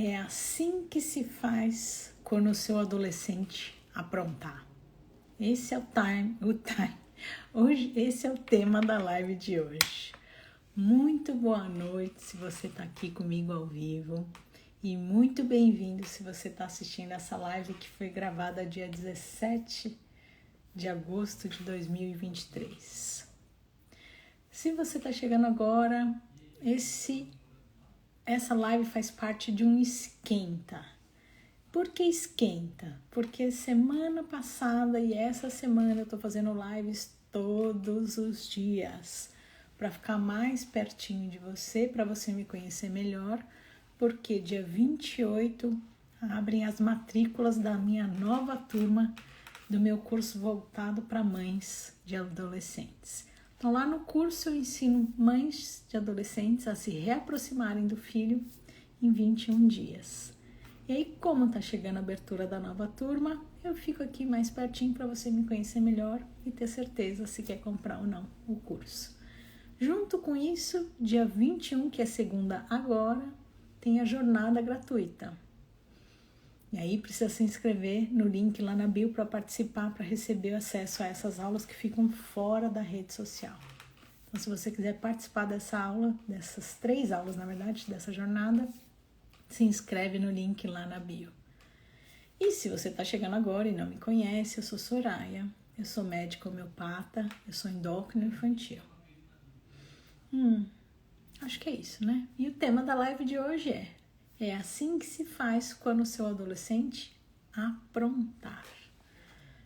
É assim que se faz quando o seu adolescente aprontar. Esse é esse é o tema da live de hoje. Muito boa noite se você está aqui comigo ao vivo e muito bem-vindo se você está assistindo essa live que foi gravada dia 17 de agosto de 2023. Se você está chegando agora, essa live faz parte de um esquenta. Por que esquenta? Porque semana passada e essa semana eu tô fazendo lives todos os dias para ficar mais pertinho de você, para você me conhecer melhor, porque dia 28 abrem as matrículas da minha nova turma do meu curso voltado para mães de adolescentes. Então, lá no curso eu ensino mães de adolescentes a se reaproximarem do filho em 21 dias. E aí, como está chegando a abertura da nova turma, eu fico aqui mais pertinho para você me conhecer melhor e ter certeza se quer comprar ou não o curso. Junto com isso, dia 21, que é segunda agora, tem a jornada gratuita. E aí precisa se inscrever no link lá na bio para participar, para receber acesso a essas aulas que ficam fora da rede social. Então, se você quiser participar dessa aula, dessas 3 aulas, na verdade, dessa jornada, se inscreve no link lá na bio. E se você está chegando agora e não me conhece, eu sou Soraya, eu sou médica homeopata, eu sou endócrino infantil. Acho que é isso, né? E o tema da live de hoje é assim que se faz quando o seu adolescente aprontar.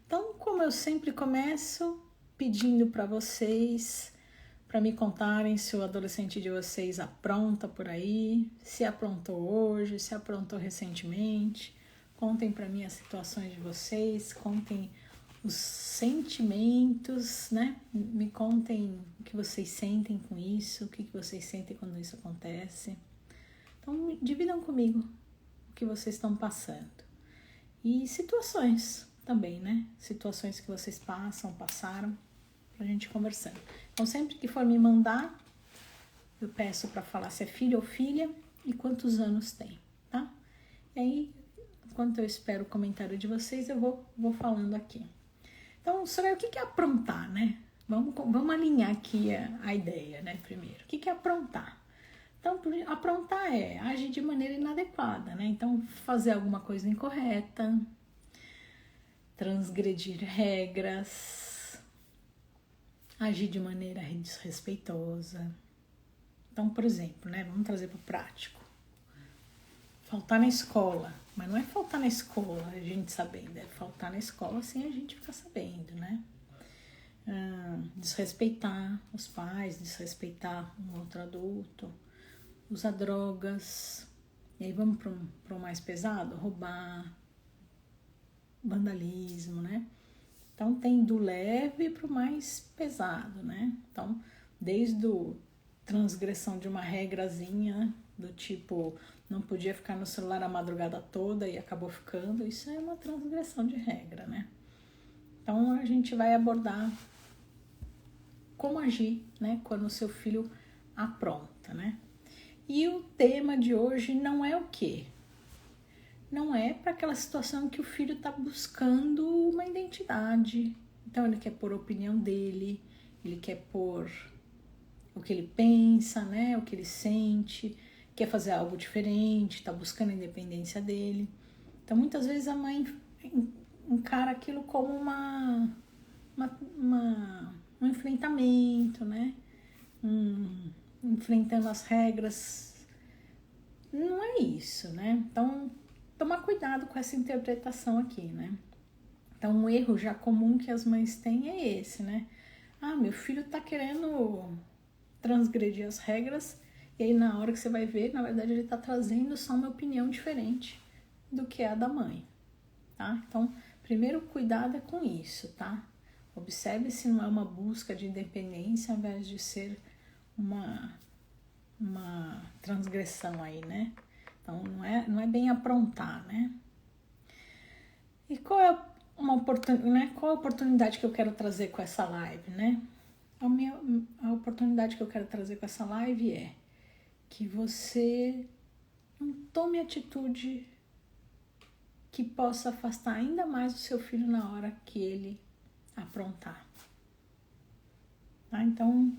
Então, como eu sempre começo pedindo para vocês, para me contarem se o adolescente de vocês apronta por aí, se aprontou hoje, se aprontou recentemente. Contem para mim as situações de vocês, contem os sentimentos, né? Me contem o que vocês sentem com isso, o que vocês sentem quando isso acontece. Então, dividam comigo o que vocês estão passando. E situações também, né? Situações que vocês passaram, pra gente conversando. Então, sempre que for me mandar, eu peço para falar se é filho ou filha e quantos anos tem, tá? E aí, enquanto eu espero o comentário de vocês, eu vou falando aqui. Então, Soraya, o que é aprontar, né? Vamos alinhar aqui a ideia, né, primeiro. O que é aprontar? Então, aprontar é agir de maneira inadequada, né? Então, fazer alguma coisa incorreta, transgredir regras, agir de maneira desrespeitosa. Então, por exemplo, né? Vamos trazer para o prático. Faltar na escola. Mas não é faltar na escola, a gente sabendo. É faltar na escola sem a gente ficar sabendo, né? Desrespeitar os pais, desrespeitar um outro adulto. Usar drogas, e aí vamos para o mais pesado, roubar, vandalismo, né? Então tem do leve para o mais pesado, né? Então, desde a transgressão de uma regrazinha, do tipo, não podia ficar no celular a madrugada toda e acabou ficando, isso é uma transgressão de regra, né? Então a gente vai abordar como agir, né? Quando o seu filho apronta, né? E o tema de hoje não é o quê? Não é para aquela situação que o filho está buscando uma identidade. Então ele quer pôr a opinião dele, ele quer pôr o que ele pensa, né? O que ele sente, quer fazer algo diferente, está buscando a independência dele. Então muitas vezes a mãe encara aquilo como um enfrentamento, né? Enfrentando as regras. Não é isso, né? Então, tomar cuidado com essa interpretação aqui, né? Então, um erro já comum que as mães têm é esse, né? Ah, meu filho tá querendo transgredir as regras e aí na hora que você vai ver, na verdade ele tá trazendo só uma opinião diferente do que a da mãe, tá? Então, primeiro cuidado é com isso, tá? Observe se não é uma busca de independência ao invés de ser uma transgressão aí, né? Então, não é bem aprontar, né? E qual é qual a oportunidade que eu quero trazer com essa live, né? A oportunidade que eu quero trazer com essa live é que você não tome atitude que possa afastar ainda mais o seu filho na hora que ele aprontar. Tá? Então,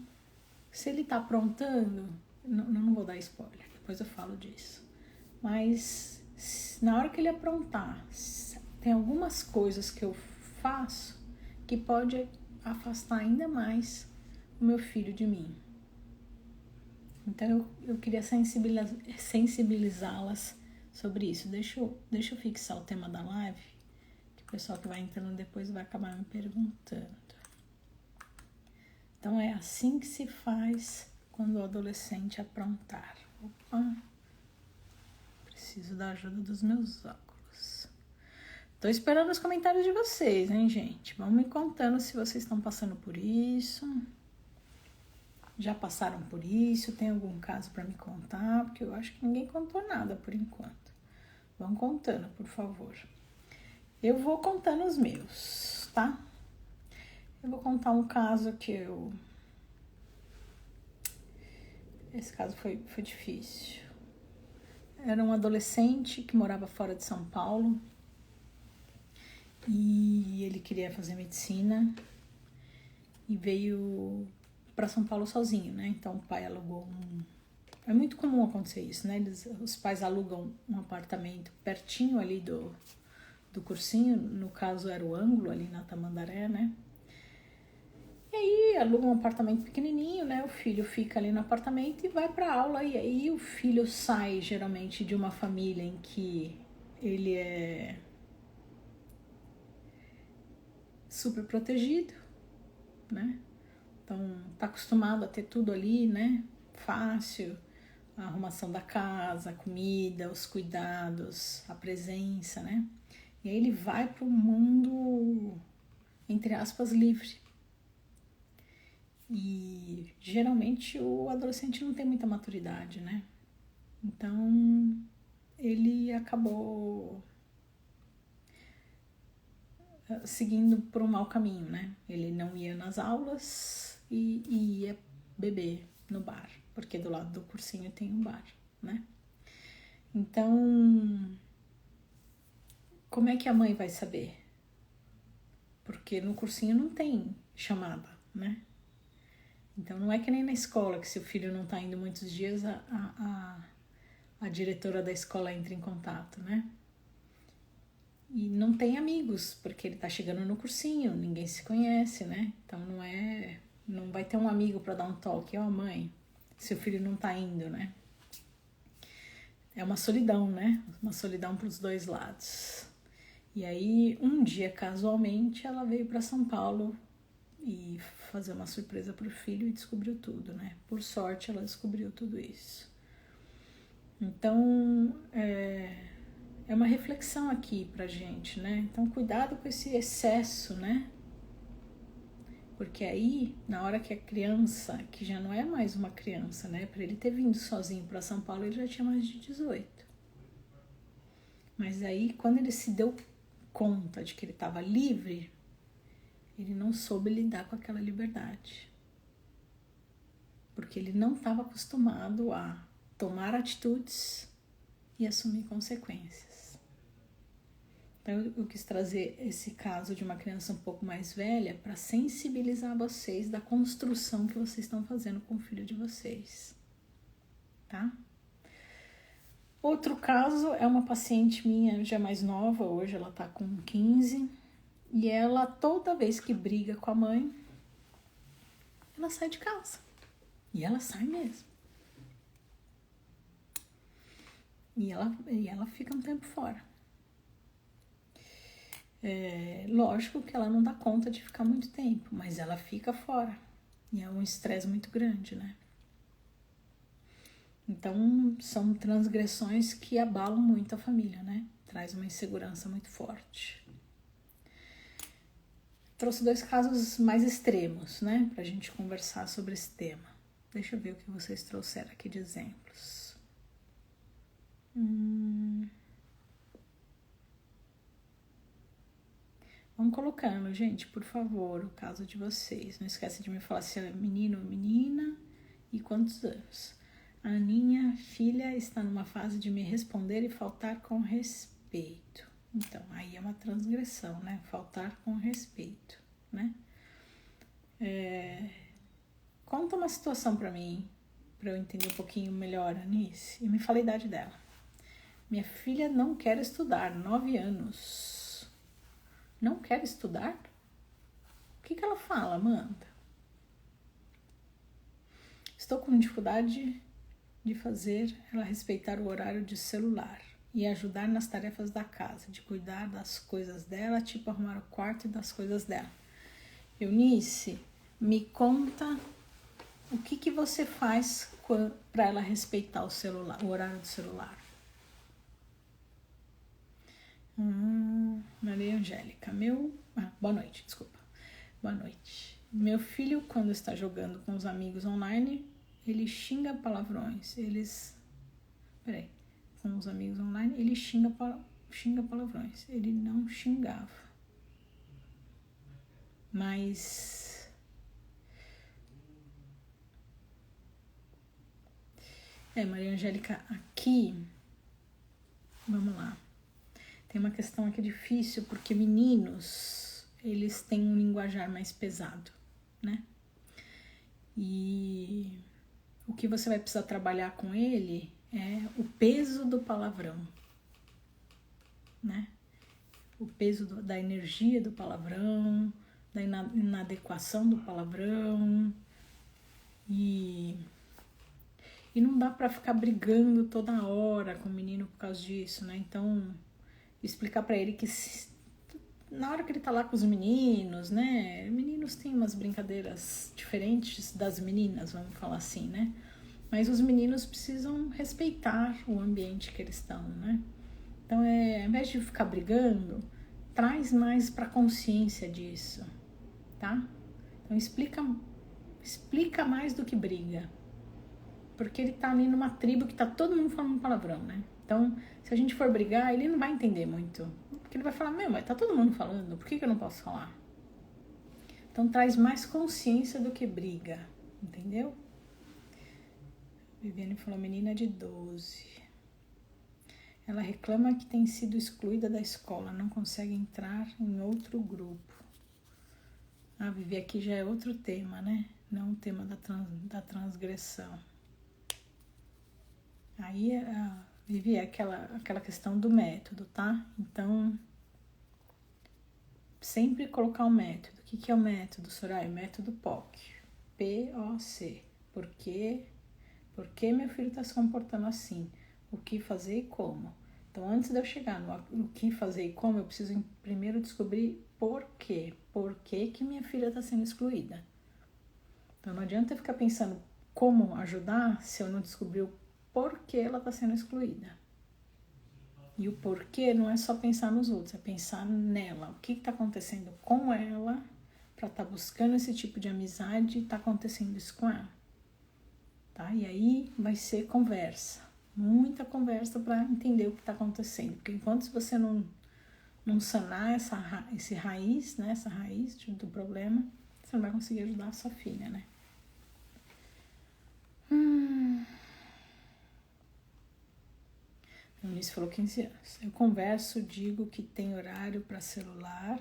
se ele tá aprontando, não vou dar spoiler, depois eu falo disso. Mas na hora que ele aprontar, tem algumas coisas que eu faço que pode afastar ainda mais o meu filho de mim. Então eu queria sensibilizá-las sobre isso. Deixa eu fixar o tema da live, que o pessoal que vai entrando depois vai acabar me perguntando. Então é assim que se faz quando o adolescente aprontar. Opa, preciso da ajuda dos meus óculos. Tô esperando os comentários de vocês, hein, gente? Vão me contando se vocês estão passando por isso. Já passaram por isso? Tem algum caso para me contar? Porque eu acho que ninguém contou nada por enquanto. Vão contando, por favor. Eu vou contando os meus, tá? Eu vou contar um caso que Esse caso foi difícil. Era um adolescente que morava fora de São Paulo e ele queria fazer medicina e veio para São Paulo sozinho, né? Então o pai alugou É muito comum acontecer isso, né? Os pais alugam um apartamento pertinho ali do cursinho, no caso era o Ângulo, ali na Tamandaré, né? E aí aluga um apartamento pequenininho, né? O filho fica ali no apartamento e vai para aula. E aí o filho sai geralmente de uma família em que ele é super protegido, né? Então tá acostumado a ter tudo ali, né? Fácil, a arrumação da casa, a comida, os cuidados, a presença, né? E aí ele vai pro mundo, entre aspas, livre. E geralmente o adolescente não tem muita maturidade, né? Então ele acabou seguindo por um mau caminho, né? Ele não ia nas aulas e ia beber no bar, porque do lado do cursinho tem um bar, né? Então, como é que a mãe vai saber? Porque no cursinho não tem chamada, né? Então não é que nem na escola, que se o filho não tá indo muitos dias, a diretora da escola entra em contato, né? E não tem amigos, porque ele tá chegando no cursinho, ninguém se conhece, né? Então não vai ter um amigo para dar um toque, ó, mãe, se o filho não tá indo, né? É uma solidão, né? Uma solidão pros dois lados. E aí, um dia, casualmente, ela veio para São Paulo e fazer uma surpresa pro filho e descobriu tudo, né? Por sorte, ela descobriu tudo isso. Então, é uma reflexão aqui pra gente, né? Então, cuidado com esse excesso, né? Porque aí, na hora que a criança, que já não é mais uma criança, né? Para ele ter vindo sozinho para São Paulo, ele já tinha mais de 18. Mas aí, quando ele se deu conta de que ele estava livre, ele não soube lidar com aquela liberdade. Porque ele não estava acostumado a tomar atitudes e assumir consequências. Então eu quis trazer esse caso de uma criança um pouco mais velha para sensibilizar vocês da construção que vocês estão fazendo com o filho de vocês, tá? Outro caso é uma paciente minha já mais nova, hoje ela tá com 15, e ela toda vez que briga com a mãe, ela sai de casa. E ela sai mesmo. E ela fica um tempo fora. Lógico que ela não dá conta de ficar muito tempo, mas ela fica fora. E é um estresse muito grande, né? Então, são transgressões que abalam muito a família, né? Traz uma insegurança muito forte. Trouxe 2 casos mais extremos, né? Pra gente conversar sobre esse tema. Deixa eu ver o que vocês trouxeram aqui de exemplos. Vamos colocando, gente, por favor, o caso de vocês. Não esquece de me falar se é menino ou menina e quantos anos. A minha filha está numa fase de me responder e faltar com respeito. Então, aí é uma transgressão, né? Faltar com respeito, né? Conta uma situação pra mim, pra eu entender um pouquinho melhor, Anice. E me fala a idade dela. Minha filha não quer estudar, 9 anos. Não quer estudar? O que ela fala, Amanda? Estou com dificuldade de fazer ela respeitar o horário de celular e ajudar nas tarefas da casa, de cuidar das coisas dela, tipo arrumar o quarto e das coisas dela. Eunice, me conta o que você faz para ela respeitar o celular, o horário do celular. Maria Angélica, boa noite, desculpa. Boa noite. Meu filho, quando está jogando com os amigos online, ele xinga palavrões. Com os amigos online, ele xinga palavrões. Ele não xingava. Mas... Maria Angélica, aqui... Vamos lá. Tem uma questão aqui difícil, porque meninos, eles têm um linguajar mais pesado, né? E o que você vai precisar trabalhar com ele é o peso do palavrão, né? O peso da energia do palavrão, da inadequação do palavrão. E não dá pra ficar brigando toda hora com o menino por causa disso, né? Então, explicar pra ele que na hora que ele tá lá com os meninos, né? Meninos têm umas brincadeiras diferentes das meninas, vamos falar assim, né? Mas os meninos precisam respeitar o ambiente que eles estão, né? Então, ao invés de ficar brigando, traz mais pra consciência disso, tá? Então, explica mais do que briga. Porque ele tá ali numa tribo que tá todo mundo falando palavrão, né? Então, se a gente for brigar, ele não vai entender muito. Porque ele vai falar, mas tá todo mundo falando, por que eu não posso falar? Então, traz mais consciência do que briga, entendeu? Viviane falou, menina de 12. Ela reclama que tem sido excluída da escola, não consegue entrar em outro grupo. Vivi, aqui já é outro tema, né? Não o tema da transgressão. Aí, Vivi, é aquela questão do método, tá? Então, sempre colocar o método. O que é o método, Soraya? Método POC. P-O-C. Por que meu filho está se comportando assim? O que fazer e como? Então, antes de eu chegar no que fazer e como, eu preciso primeiro descobrir por quê. Por que minha filha está sendo excluída? Então, não adianta eu ficar pensando como ajudar se eu não descobrir o porquê ela está sendo excluída. E o porquê não é só pensar nos outros, é pensar nela. O que está acontecendo com ela para estar buscando esse tipo de amizade e está acontecendo isso com ela. Tá? E aí vai ser conversa. Muita conversa para entender o que está acontecendo. Porque enquanto você não sanar essa raiz, né? Essa raiz do problema, você não vai conseguir ajudar a sua filha, né? A Eunice falou 15 anos. Eu converso, digo que tem horário para celular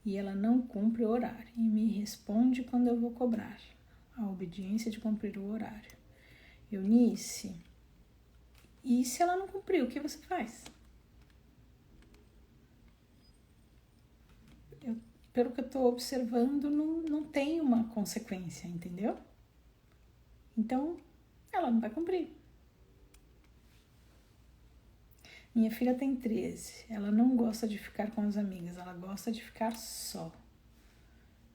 e ela não cumpre o horário. E me responde quando eu vou cobrar. A obediência de cumprir o horário. Eunice, e se ela não cumprir, o que você faz? Pelo que eu estou observando, não tem uma consequência, entendeu? Então, ela não vai cumprir. Minha filha tem 13. Ela não gosta de ficar com as amigas, ela gosta de ficar só.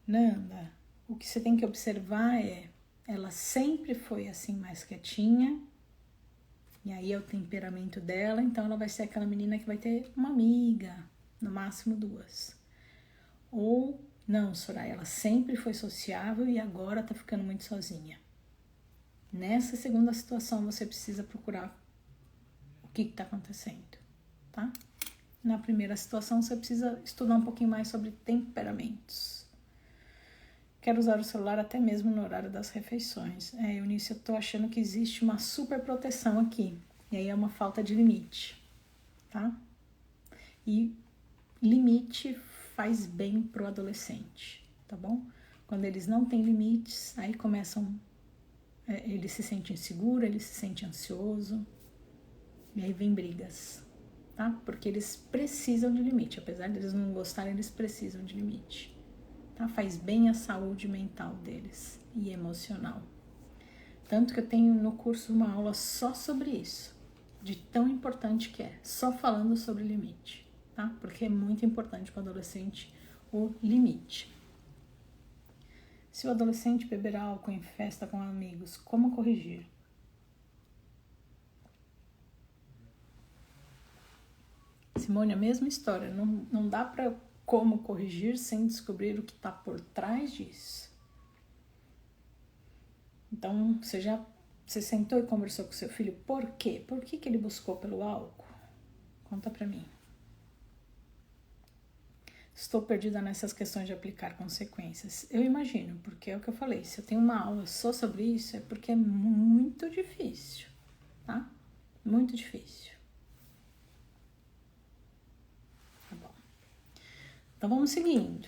Nanda, o que você tem que observar é, ela sempre foi assim mais quietinha, e aí é o temperamento dela, então ela vai ser aquela menina que vai ter uma amiga, no máximo 2. Ou, não, Soraya, ela sempre foi sociável e agora tá ficando muito sozinha. Nessa segunda situação, você precisa procurar o que tá acontecendo, tá? Na primeira situação, você precisa estudar um pouquinho mais sobre temperamentos. Quero usar o celular até mesmo no horário das refeições. Eunice, eu tô achando que existe uma super proteção aqui. E aí é uma falta de limite, tá? E limite faz bem pro adolescente, tá bom? Quando eles não têm limites, aí começam... ele se sente inseguro, ele se sente ansioso. E aí vem brigas, tá? Porque eles precisam de limite. Apesar de eles não gostarem, eles precisam de limite. Tá? Faz bem à saúde mental deles e emocional. Tanto que eu tenho no curso uma aula só sobre isso, de tão importante que é, só falando sobre limite, tá? Porque é muito importante para o adolescente o limite. Se o adolescente beber álcool em festa com amigos, como corrigir? Simone, a mesma história, não dá para como corrigir sem descobrir o que está por trás disso. Então, você sentou e conversou com seu filho, por quê? Por que ele buscou pelo álcool? Conta pra mim. Estou perdida nessas questões de aplicar consequências. Eu imagino, porque é o que eu falei, se eu tenho uma aula só sobre isso, é porque é muito difícil, tá? Muito difícil. Tá bom. Então, vamos seguindo.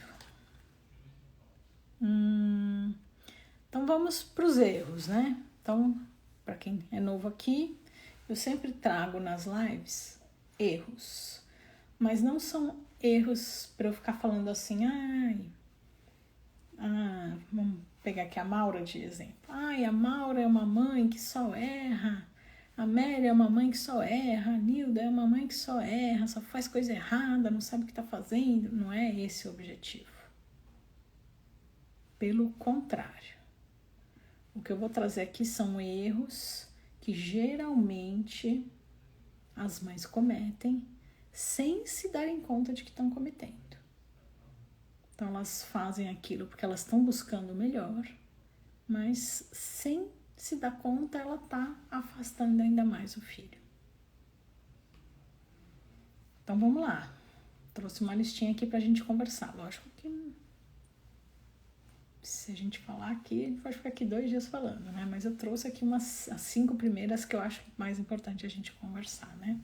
Então, vamos pros erros, né? Então, para quem é novo aqui, eu sempre trago nas lives erros, mas não são erros para eu ficar falando assim, vamos pegar aqui a Maura de exemplo. A Maura é uma mãe que só erra, a Mary é uma mãe que só erra, a Nilda é uma mãe que só erra, só faz coisa errada, não sabe o que está fazendo. Não é esse o objetivo. Pelo contrário. O que eu vou trazer aqui são erros que geralmente as mães cometem sem se darem conta de que estão cometendo. Então elas fazem aquilo porque elas estão buscando o melhor, mas sem se dar conta ela está afastando ainda mais o filho. Então vamos lá. Trouxe uma listinha aqui pra gente conversar. Lógico que se a gente falar aqui, a gente pode ficar aqui 2 dias falando, né? Mas eu trouxe aqui as 5 primeiras que eu acho mais importante a gente conversar, né?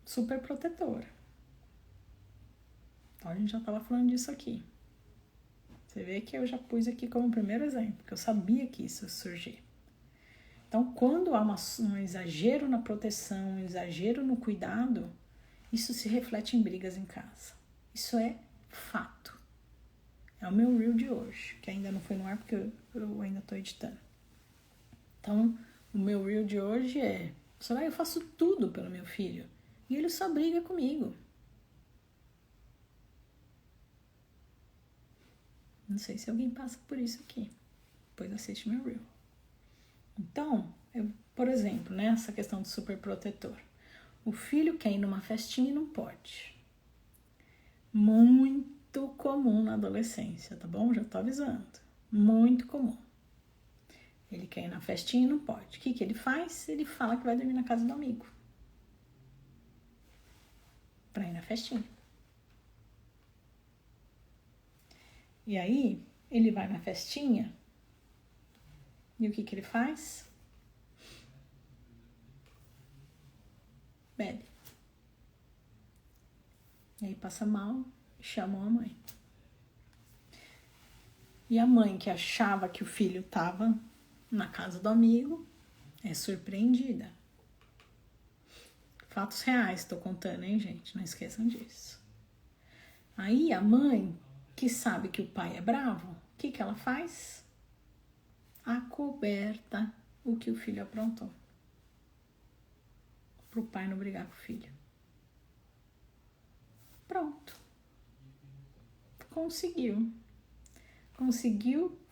Super protetora. Então a gente já tava falando disso aqui. Você vê que eu já pus aqui como primeiro exemplo, porque eu sabia que isso ia surgir. Então, quando há um exagero na proteção, um exagero no cuidado, isso se reflete em brigas em casa. Isso é fato. É o meu reel de hoje, que ainda não foi no ar porque eu ainda tô editando. Então, o meu reel de hoje é: eu faço tudo pelo meu filho e ele só briga comigo. Não sei se alguém passa por isso aqui. Depois assiste meu reel. Então, por exemplo, né, essa questão do super protetor. O filho quer ir numa festinha e não pode. Muito comum na adolescência, tá bom? Já tô avisando. Muito comum. Ele quer ir na festinha e não pode. O que ele faz? Ele fala que vai dormir na casa do amigo. Pra ir na festinha. E aí, ele vai na festinha e o que ele faz? Bebe. E aí passa mal e chamam a mãe. E a mãe que achava que o filho estava na casa do amigo é surpreendida. Fatos reais, tô contando, hein, gente? Não esqueçam disso. Aí a mãe, que sabe que o pai é bravo, o que ela faz? Acoberta o que o filho aprontou. Pro pai não brigar com o filho. Pronto. Conseguiu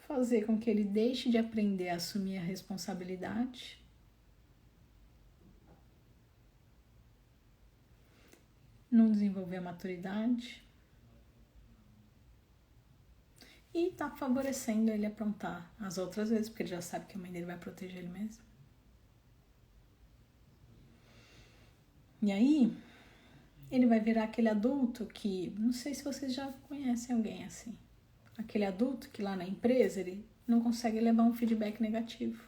fazer com que ele deixe de aprender a assumir a responsabilidade. Não desenvolver a maturidade. E tá favorecendo ele aprontar as outras vezes, porque ele já sabe que a mãe dele vai proteger ele mesmo. E aí, ele vai virar aquele adulto que, não sei se vocês já conhecem alguém assim, aquele adulto que lá na empresa ele não consegue levar um feedback negativo.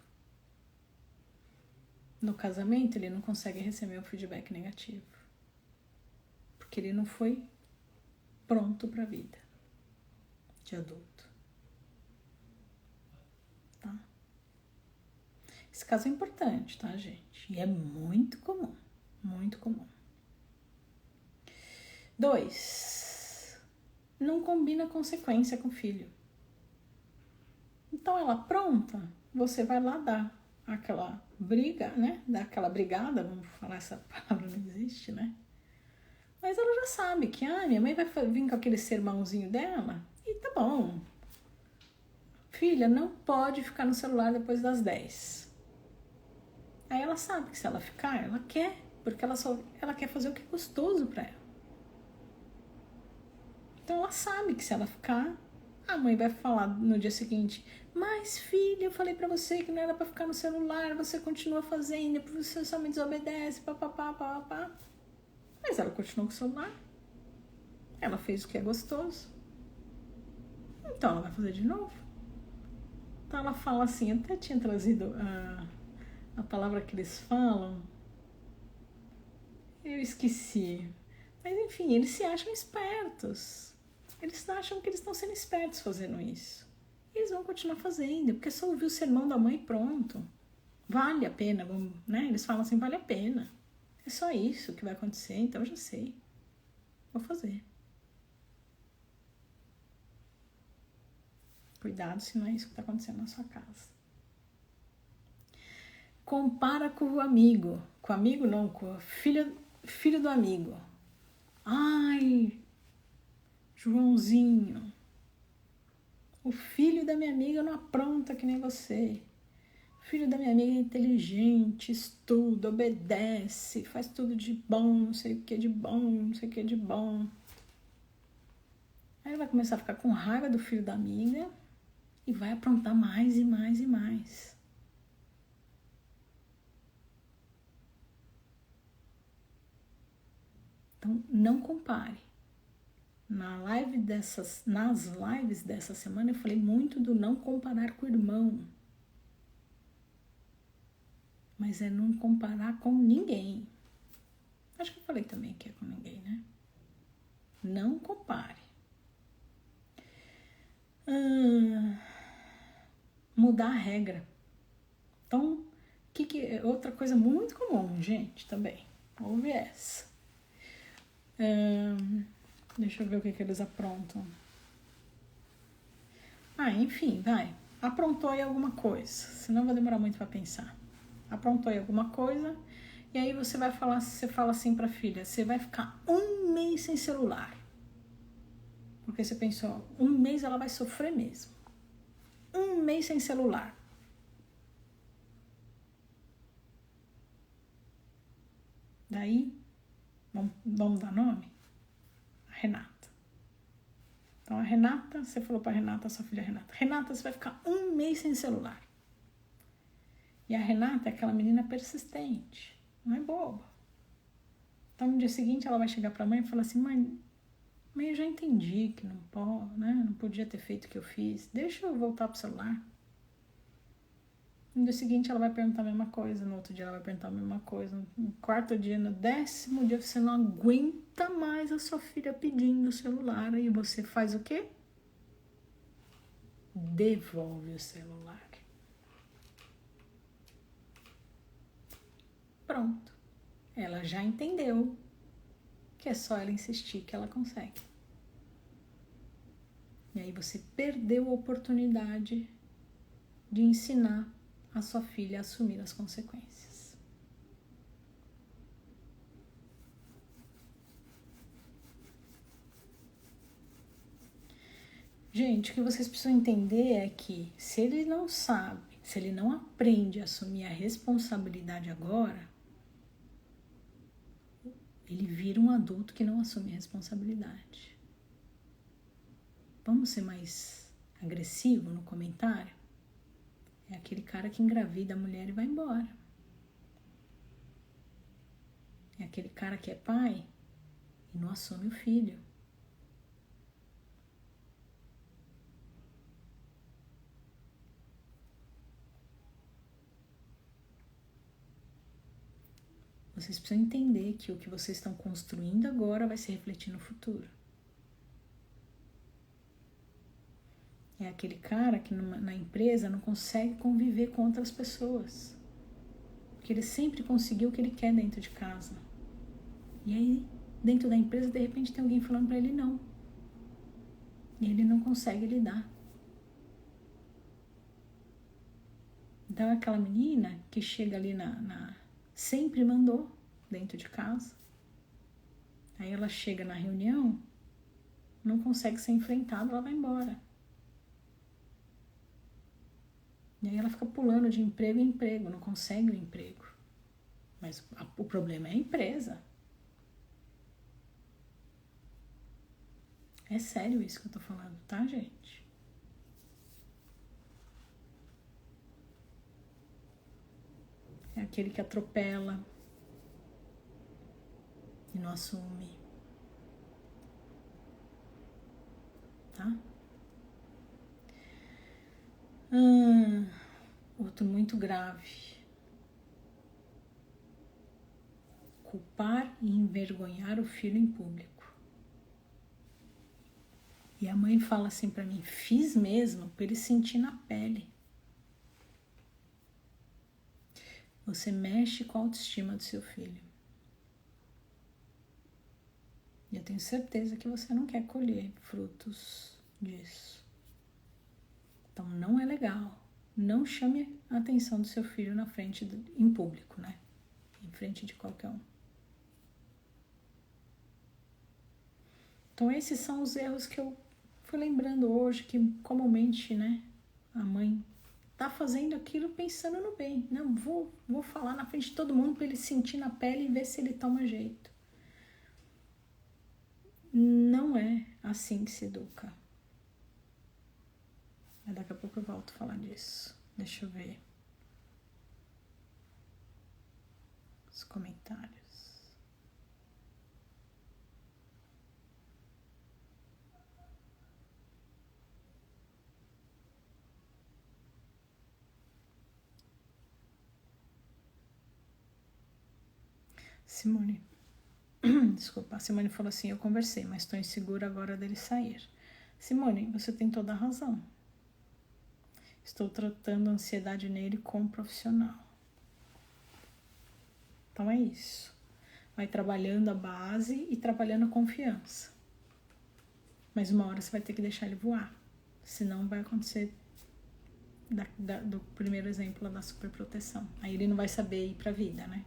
No casamento ele não consegue receber um feedback negativo, porque ele não foi pronto para a vida de adulto. Tá? Esse caso é importante, tá, gente? E é muito comum, muito comum. 2, não combina consequência com o filho. Então ela pronta, você vai lá dar aquela briga, né? Dar aquela brigada, vamos falar, essa palavra não existe, né? Mas ela já sabe que, minha mãe vai vir com aquele sermãozinho dela e tá bom. Filha, não pode ficar no celular depois das 10. Aí ela sabe que se ela ficar, ela quer, porque ela quer fazer o que é gostoso pra ela. Então ela sabe que se ela ficar, a mãe vai falar no dia seguinte: mas filha, eu falei pra você que não era pra ficar no celular, você continua fazendo, você só me desobedece, papapá, papapá. Mas ela continuou com o celular. Ela fez o que é gostoso. Então ela vai fazer de novo. Então ela fala assim, eu até tinha trazido a palavra que eles falam, eu esqueci. Mas enfim, eles se acham espertos. Eles acham que eles estão sendo espertos fazendo isso. E eles vão continuar fazendo, porque só ouvir o sermão da mãe e pronto. Vale a pena, né? Eles falam assim, vale a pena. É só isso que vai acontecer, então eu já sei. Vou fazer. Cuidado se não é isso que está acontecendo na sua casa. Compara com o amigo. Com o amigo não, com o filho do amigo. Ai, Joãozinho, o filho da minha amiga não apronta que nem você. O filho da minha amiga é inteligente, estuda, obedece, faz tudo de bom, não sei o que de bom, não sei o que de bom. Aí ele vai começar a ficar com raiva do filho da amiga e vai aprontar mais e mais e mais. Então, não compare. Nas lives dessa semana eu falei muito do não comparar com o irmão. Mas é não comparar com ninguém. Acho que eu falei também que é com ninguém, né? Não compare. Mudar a regra. Então, outra coisa muito comum, gente, também. Ouve essa. Deixa eu ver o que eles aprontam. Enfim, vai. Aprontou aí alguma coisa. Senão vai demorar muito para pensar. Aprontou aí alguma coisa. E aí você fala assim pra filha, você vai ficar 1 mês sem celular. Porque você pensou, 1 mês ela vai sofrer mesmo. 1 mês sem celular. Daí, vamos dar nome? A Renata. Então a Renata, você falou pra Renata, sua filha Renata. Renata, você vai ficar 1 mês sem celular. E a Renata é aquela menina persistente, não é boba. Então no dia seguinte ela vai chegar pra mãe e falar assim, mãe, eu já entendi que não podia ter feito o que eu fiz. Deixa eu voltar pro celular. No dia seguinte ela vai perguntar a mesma coisa, no outro dia ela vai perguntar a mesma coisa, no quarto dia, no 10º dia você não aguenta mais a sua filha pedindo o celular e você faz o quê? Devolve o celular. Pronto. Ela já entendeu que é só ela insistir que ela consegue. E aí você perdeu a oportunidade de ensinar a sua filha a assumir as consequências. Gente, o que vocês precisam entender é que se ele não sabe, se ele não aprende a assumir a responsabilidade agora, ele vira um adulto que não assume a responsabilidade. Vamos ser mais agressivo no comentário? É aquele cara que engravida a mulher e vai embora. É aquele cara que é pai e não assume o filho. Vocês precisam entender que o que vocês estão construindo agora vai se refletir no futuro. É aquele cara que na empresa não consegue conviver com outras pessoas. Porque ele sempre conseguiu o que ele quer dentro de casa. E aí, dentro da empresa, de repente tem alguém falando para ele não. E ele não consegue lidar. Então, aquela menina que chega ali sempre mandou dentro de casa. Aí ela chega na reunião, não consegue ser enfrentada, ela vai embora. E aí ela fica pulando de emprego em emprego, não consegue o emprego. Mas o problema é a empresa. É sério isso que eu tô falando, tá, gente? É aquele que atropela e não assume. Tá? Outro muito grave. Culpar e envergonhar o filho em público. E a mãe fala assim pra mim, fiz mesmo pra ele sentir na pele. Você mexe com a autoestima do seu filho. E eu tenho certeza que você não quer colher frutos disso. Então não é legal. Não chame a atenção do seu filho na frente, em público, né? Em frente de qualquer um. Então esses são os erros que eu fui lembrando hoje, que comumente, né, a mãe tá fazendo aquilo pensando no bem. Não, vou falar na frente de todo mundo para ele sentir na pele e ver se ele toma jeito. Não é assim que se educa. Mas daqui a pouco eu volto a falar disso. Deixa eu ver os comentários. Simone. Desculpa, a Simone falou assim, eu conversei, mas estou insegura agora dele sair. Simone, você tem toda a razão. Estou tratando a ansiedade nele como profissional. Então é isso. Vai trabalhando a base e trabalhando a confiança. Mas uma hora você vai ter que deixar ele voar. Senão vai acontecer do primeiro exemplo lá da superproteção. Aí ele não vai saber ir pra vida, né?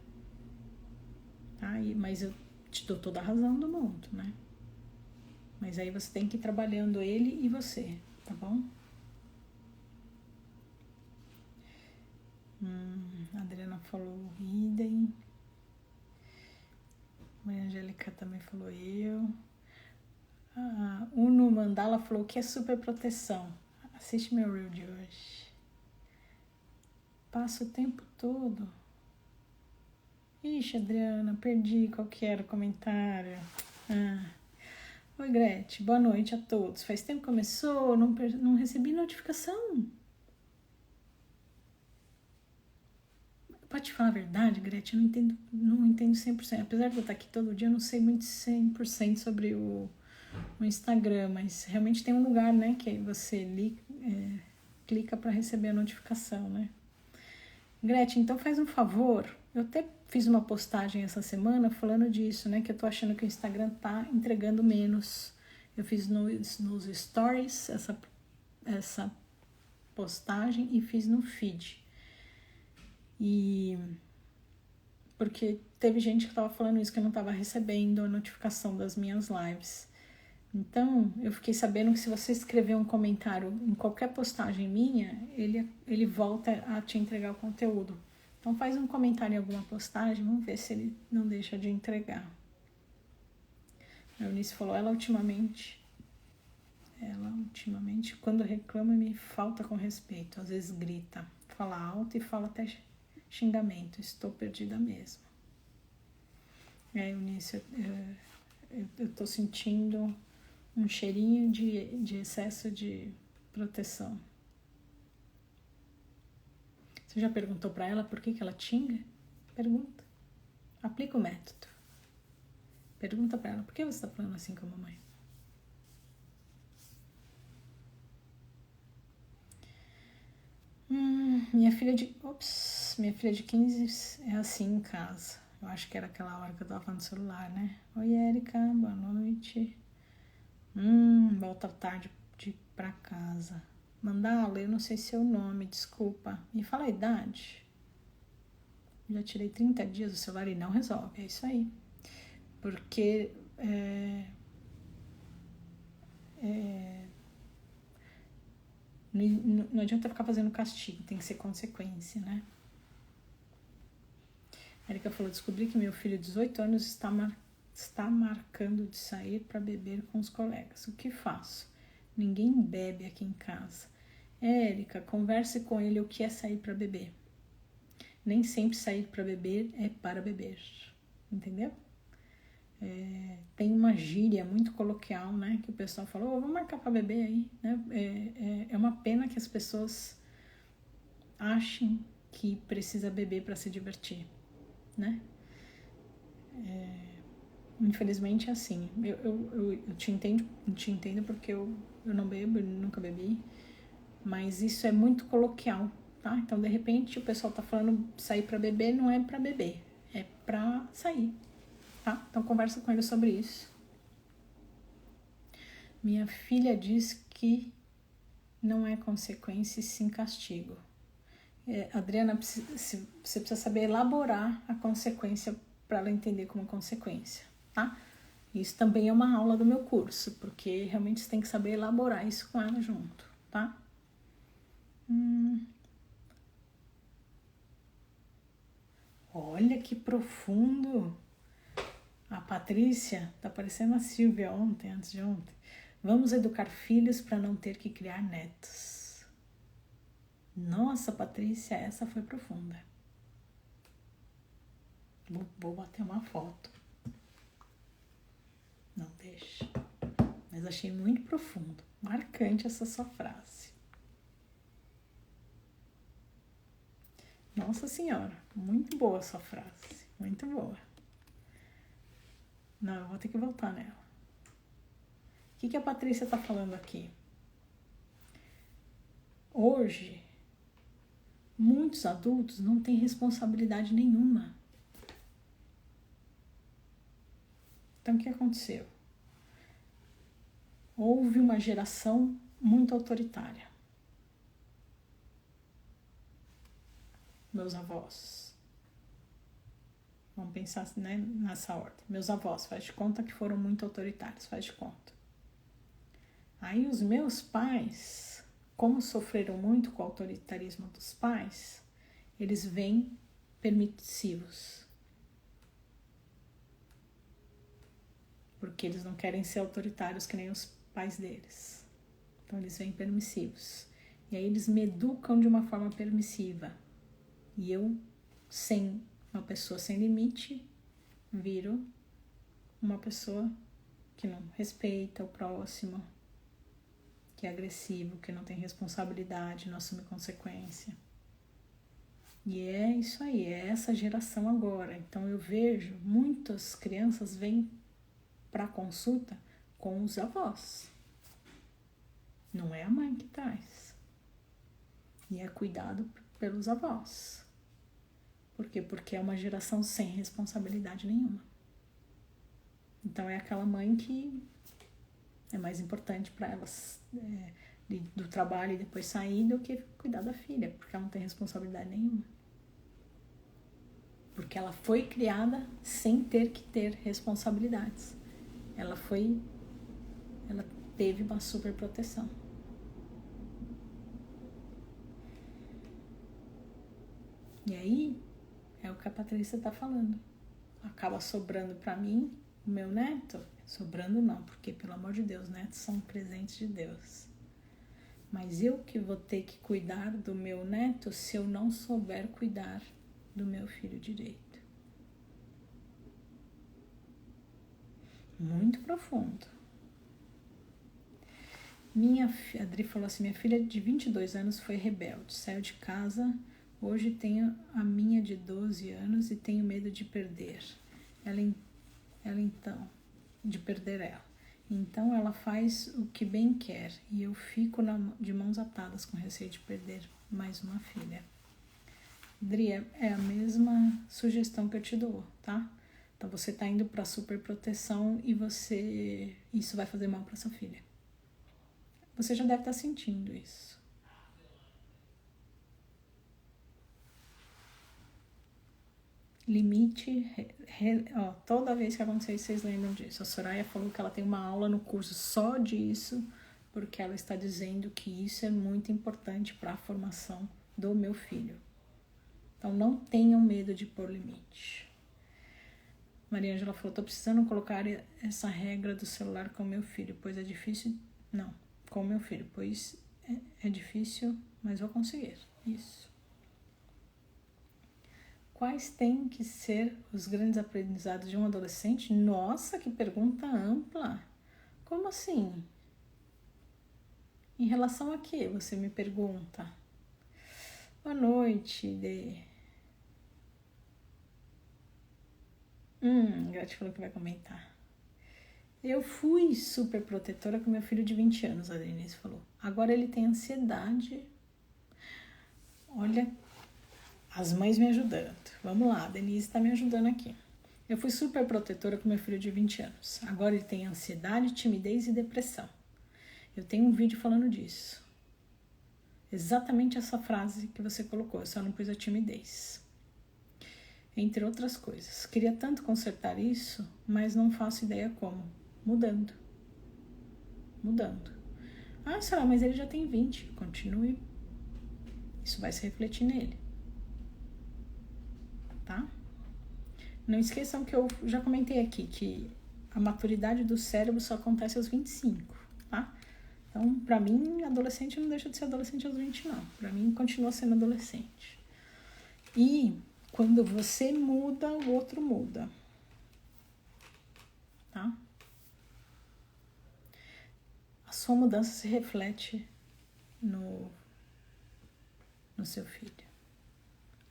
Tá? Mas eu te dou toda a razão do mundo, né? Mas aí você tem que ir trabalhando ele e você, tá bom? A Adriana falou idem. A Angélica também falou eu. A Uno Mandala falou que é super proteção. Assiste meu reel de hoje. Passa o tempo todo. Ixi, Adriana, perdi qual que era o comentário. Oi, Gretchen, boa noite a todos. Faz tempo que começou, não recebi notificação. Pra te falar a verdade, Gretchen, eu não entendo 100%. Apesar de eu estar aqui todo dia, eu não sei muito 100% sobre o Instagram, mas realmente tem um lugar, né, que aí você clica para receber a notificação, né? Gretchen, então faz um favor. Eu até fiz uma postagem essa semana falando disso, né, que eu tô achando que o Instagram tá entregando menos. Eu fiz nos stories essa postagem e fiz no feed. E porque teve gente que tava falando isso, que eu não tava recebendo a notificação das minhas lives. Então, eu fiquei sabendo que se você escrever um comentário em qualquer postagem minha, ele volta a te entregar o conteúdo. Então, faz um comentário em alguma postagem, vamos ver se ele não deixa de entregar. A Eunice falou, ela ultimamente, quando reclama, me falta com respeito. Às vezes grita, fala alto e fala até xingamento. Estou perdida mesmo. Eunice, eu tô sentindo um cheirinho de excesso de proteção. Você já perguntou pra ela por que ela xinga? Pergunta. Aplica o método. Pergunta pra ela, por que você tá falando assim com a mamãe? Minha filha de 15 é assim em casa. Eu acho que era aquela hora que eu tava no celular, né? Oi, Érica, boa noite. Volta tarde de ir pra casa. Mandala, eu não sei seu nome, desculpa. Me fala a idade. Já tirei 30 dias do celular e não resolve, é isso aí. Porque não adianta ficar fazendo castigo, tem que ser consequência, né? A Erika falou, descobri que meu filho de 18 anos está marcando de sair para beber com os colegas. O que faço? Ninguém bebe aqui em casa. Erika, converse com ele o que é sair para beber. Nem sempre sair para beber é para beber, entendeu? Tem uma gíria muito coloquial, né? Que o pessoal fala, vamos marcar para beber aí, né? É uma pena que as pessoas achem que precisa beber para se divertir, né? Infelizmente é assim. Eu te entendo porque eu não bebo, eu nunca bebi, mas isso é muito coloquial, tá? Então, de repente, o pessoal tá falando sair para beber, não é para beber, é para sair, tá? Então, conversa com ele sobre isso. Minha filha diz que não é consequência e sim castigo. Adriana, você precisa saber elaborar a consequência para ela entender como consequência, tá? Isso também é uma aula do meu curso, porque realmente você tem que saber elaborar isso com ela junto, tá? Olha que profundo! A Patrícia tá parecendo a Silvia antes de ontem. Vamos educar filhos para não ter que criar netos. Nossa, Patrícia, essa foi profunda. Vou bater uma foto. Não deixa. Mas achei muito profundo. Marcante essa sua frase. Nossa Senhora, muito boa a sua frase. Muito boa. Não, eu vou ter que voltar nela. O que a Patrícia tá falando aqui? Hoje, muitos adultos não têm responsabilidade nenhuma. Então, o que aconteceu? Houve uma geração muito autoritária. Meus avós. Vamos pensar, né, nessa ordem. Meus avós, faz de conta que foram muito autoritários, faz de conta. Aí os meus pais, como sofreram muito com o autoritarismo dos pais, eles vêm permissivos. Porque eles não querem ser autoritários que nem os pais deles. Então eles vêm permissivos. E aí eles me educam de uma forma permissiva. E eu, uma pessoa sem limite, viro uma pessoa que não respeita o próximo, que é agressivo, que não tem responsabilidade, não assume consequência. E é isso aí, é essa geração agora. Então eu vejo muitas crianças vêm para consulta com os avós. Não é a mãe que traz. E é cuidado pelos avós. Por quê? Porque é uma geração sem responsabilidade nenhuma. Então é aquela mãe que é mais importante para elas do trabalho e depois sair do que cuidar da filha, porque ela não tem responsabilidade nenhuma. Porque ela foi criada sem ter que ter responsabilidades. Ela teve uma super proteção. E aí, é o que a Patrícia tá falando. Acaba sobrando para mim, o meu neto. Sobrando não, porque pelo amor de Deus, netos são presentes de Deus. Mas eu que vou ter que cuidar do meu neto se eu não souber cuidar do meu filho direito. muito profundo. A Adri falou assim, minha filha de 22 anos foi rebelde, saiu de casa, hoje tenho a minha de 12 anos e tenho medo de perder de perder ela. Então ela faz o que bem quer e eu fico de mãos atadas com receio de perder mais uma filha. Adri, é a mesma sugestão que eu te dou, tá? Então você tá indo pra superproteção e isso vai fazer mal pra sua filha. Você já deve estar sentindo isso. Limite, toda vez que acontecer isso, vocês lembram disso. A Soraya falou que ela tem uma aula no curso só disso, porque ela está dizendo que isso é muito importante para a formação do meu filho. Então não tenham medo de pôr limite. Maria Ângela falou, tô precisando colocar essa regra do celular com meu filho, pois é difícil... Não, com meu filho, pois é difícil, mas vou conseguir. Isso. Quais têm que ser os grandes aprendizados de um adolescente? Nossa, que pergunta ampla! Como assim? Em relação a quê, você me pergunta? Boa noite, Dê. Gratidão falou que vai comentar. Eu fui super protetora com meu filho de 20 anos, a Denise falou. Agora ele tem ansiedade. Olha, as mães me ajudando. Vamos lá, a Denise está me ajudando aqui. Eu fui super protetora com meu filho de 20 anos. Agora ele tem ansiedade, timidez e depressão. Eu tenho um vídeo falando disso. Exatamente essa frase que você colocou, eu só não pus a timidez. Entre outras coisas. Queria tanto consertar isso, mas não faço ideia como. Mudando. Ah, será, mas ele já tem 20. Continue. Isso vai se refletir nele. Tá? Não esqueçam que eu já comentei aqui que a maturidade do cérebro só acontece aos 25, tá? Então, pra mim, adolescente não deixa de ser adolescente aos 20, não. Pra mim, continua sendo adolescente. E quando você muda, o outro muda. Tá? A sua mudança se reflete no seu filho.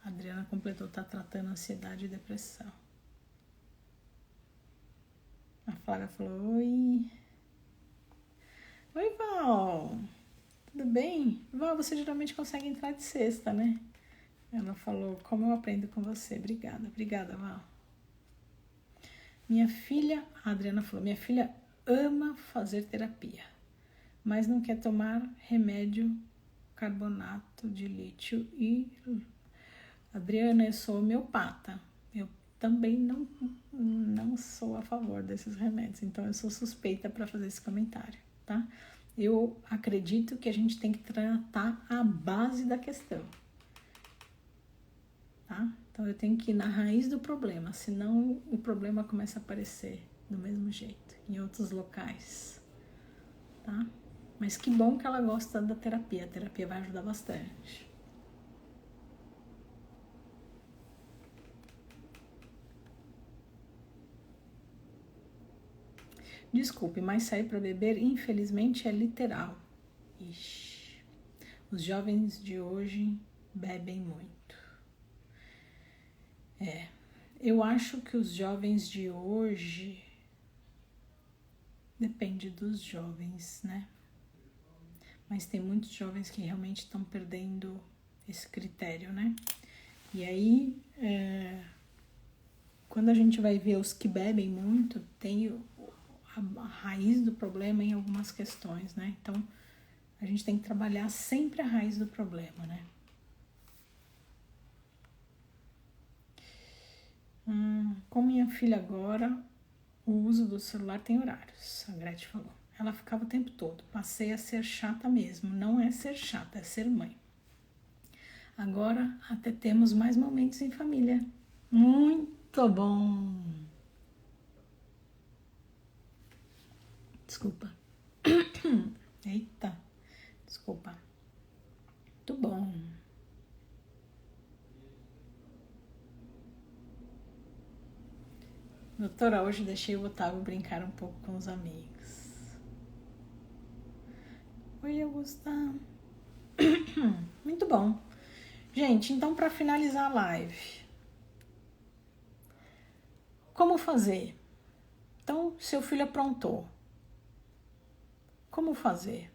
A Adriana completou, tá tratando ansiedade e depressão. A Flávia falou, oi. Oi, Val. Tudo bem? Val, você geralmente consegue entrar de sexta, né? Ela falou, como eu aprendo com você. Obrigada, Val. Minha filha, a Adriana falou, minha filha ama fazer terapia, mas não quer tomar remédio carbonato de lítio e... Adriana, eu sou homeopata. Eu também não sou a favor desses remédios, então eu sou suspeita para fazer esse comentário, tá? Eu acredito que a gente tem que tratar a base da questão, tá? Então eu tenho que ir na raiz do problema, senão o problema começa a aparecer do mesmo jeito, em outros locais, tá? Mas que bom que ela gosta da terapia, a terapia vai ajudar bastante. Desculpe, mas sair para beber, infelizmente, é literal. Ixi. Os jovens de hoje bebem muito. Eu acho que os jovens de hoje... Depende dos jovens, né? Mas tem muitos jovens que realmente estão perdendo esse critério, né? E aí, quando a gente vai ver os que bebem muito, tem a raiz do problema em algumas questões, né? Então, a gente tem que trabalhar sempre a raiz do problema, né? Com minha filha agora, o uso do celular tem horários, a Gretchen falou. Ela ficava o tempo todo. Passei a ser chata mesmo. Não é ser chata, é ser mãe. Agora até temos mais momentos em família. Muito bom! Desculpa. Eita, desculpa. Muito bom. Doutora, hoje deixei o Otávio brincar um pouco com os amigos. Oi, Augusta. Muito bom. Gente, então para finalizar a live, como fazer? Então, seu filho aprontou. Como fazer?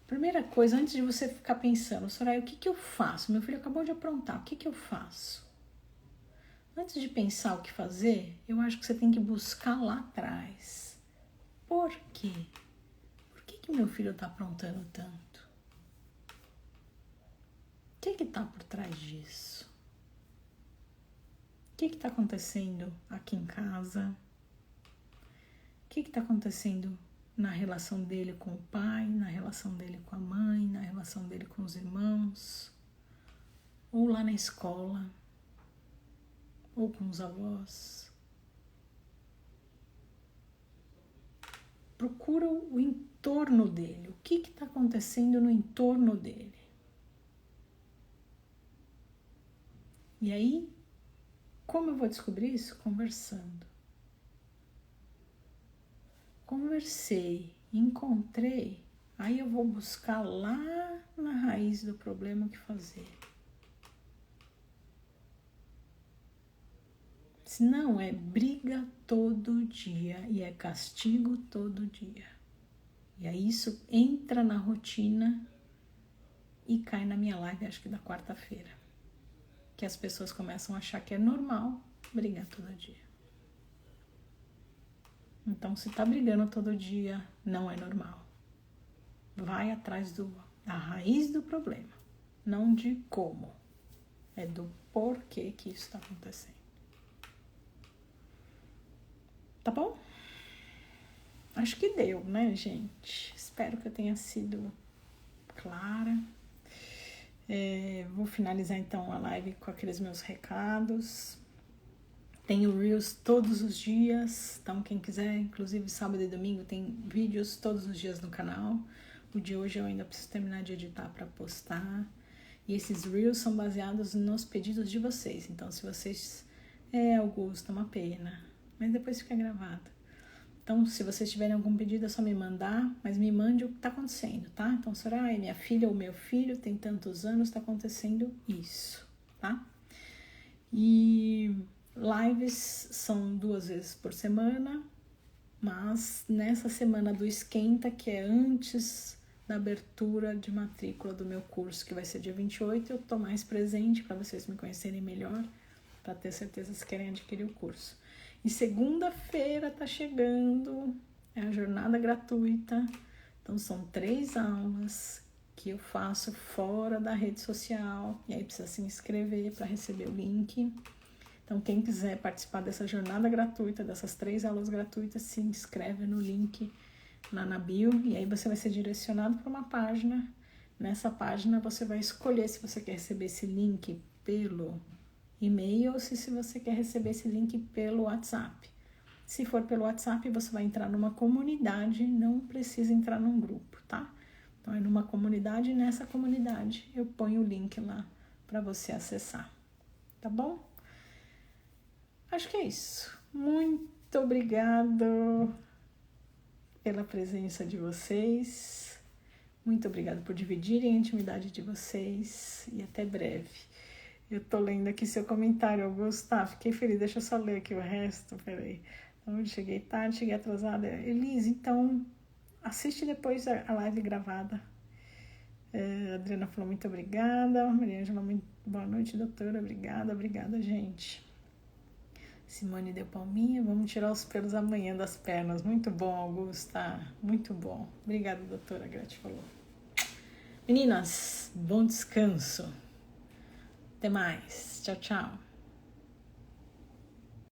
Primeira coisa, antes de você ficar pensando, Soraya, o que eu faço? Meu filho acabou de aprontar, o que eu faço? Antes de pensar o que fazer, eu acho que você tem que buscar lá atrás. Por quê? Por que meu filho está aprontando tanto? O que está por trás disso? O que está acontecendo aqui em casa? O que está acontecendo na relação dele com o pai, na relação dele com a mãe, na relação dele com os irmãos? Ou lá na escola? Ou com os avós? Procura o entorno dele. O que está acontecendo no entorno dele? E aí, como eu vou descobrir isso? Conversando. Conversei, encontrei, aí eu vou buscar lá na raiz do problema o que fazer. Se não, é briga todo dia e é castigo todo dia. E aí isso entra na rotina e cai na minha live, acho que da quarta-feira. Que as pessoas começam a achar que é normal brigar todo dia. Então, se tá brigando todo dia, não é normal. Vai atrás da raiz do problema, não de como. É do porquê que isso está acontecendo. Tá bom? Acho que deu, né, gente? Espero que eu tenha sido clara. Vou finalizar então a live com aqueles meus recados. Tenho Reels todos os dias, então quem quiser, inclusive sábado e domingo, tem vídeos todos os dias no canal. O de hoje eu ainda preciso terminar de editar para postar. E esses Reels são baseados nos pedidos de vocês. Então, se vocês... Augusto, uma pena. Mas depois fica gravado. Então, se vocês tiverem algum pedido, é só me mandar. Mas me mande o que está acontecendo, tá? Então, Soraya, minha filha ou meu filho tem tantos anos, está acontecendo isso, tá? E lives são 2 vezes por semana. Mas nessa semana do Esquenta, que é antes da abertura de matrícula do meu curso, que vai ser dia 28, eu tô mais presente para vocês me conhecerem melhor, para ter certeza se querem adquirir o curso. E segunda-feira tá chegando, é a jornada gratuita, então são 3 aulas que eu faço fora da rede social, e aí precisa se inscrever para receber o link. Então, quem quiser participar dessa jornada gratuita, dessas 3 aulas gratuitas, se inscreve no link lá na bio, e aí você vai ser direcionado para uma página. Nessa página você vai escolher se você quer receber esse link pelo e-mail ou se você quer receber esse link pelo WhatsApp. Se for pelo WhatsApp, você vai entrar numa comunidade, não precisa entrar num grupo, tá? Então, é numa comunidade, e nessa comunidade eu ponho o link lá para você acessar, tá bom? Acho que é isso. Muito obrigado pela presença de vocês. Muito obrigada por dividirem a intimidade de vocês. E até breve. Eu tô lendo aqui seu comentário, Augusto. Tá, fiquei feliz. Deixa eu só ler aqui o resto. Peraí. Então, eu cheguei tarde, cheguei atrasada. Elise, então, assiste depois a live gravada. A Adriana falou muito obrigada. Maria Ângela, boa noite, doutora. Obrigada, gente. Simone deu palminha, vamos tirar os pelos amanhã das pernas. Muito bom, Augusta, muito bom. Obrigada, doutora Gretchen falou. Meninas, bom descanso. Até mais. Tchau, tchau.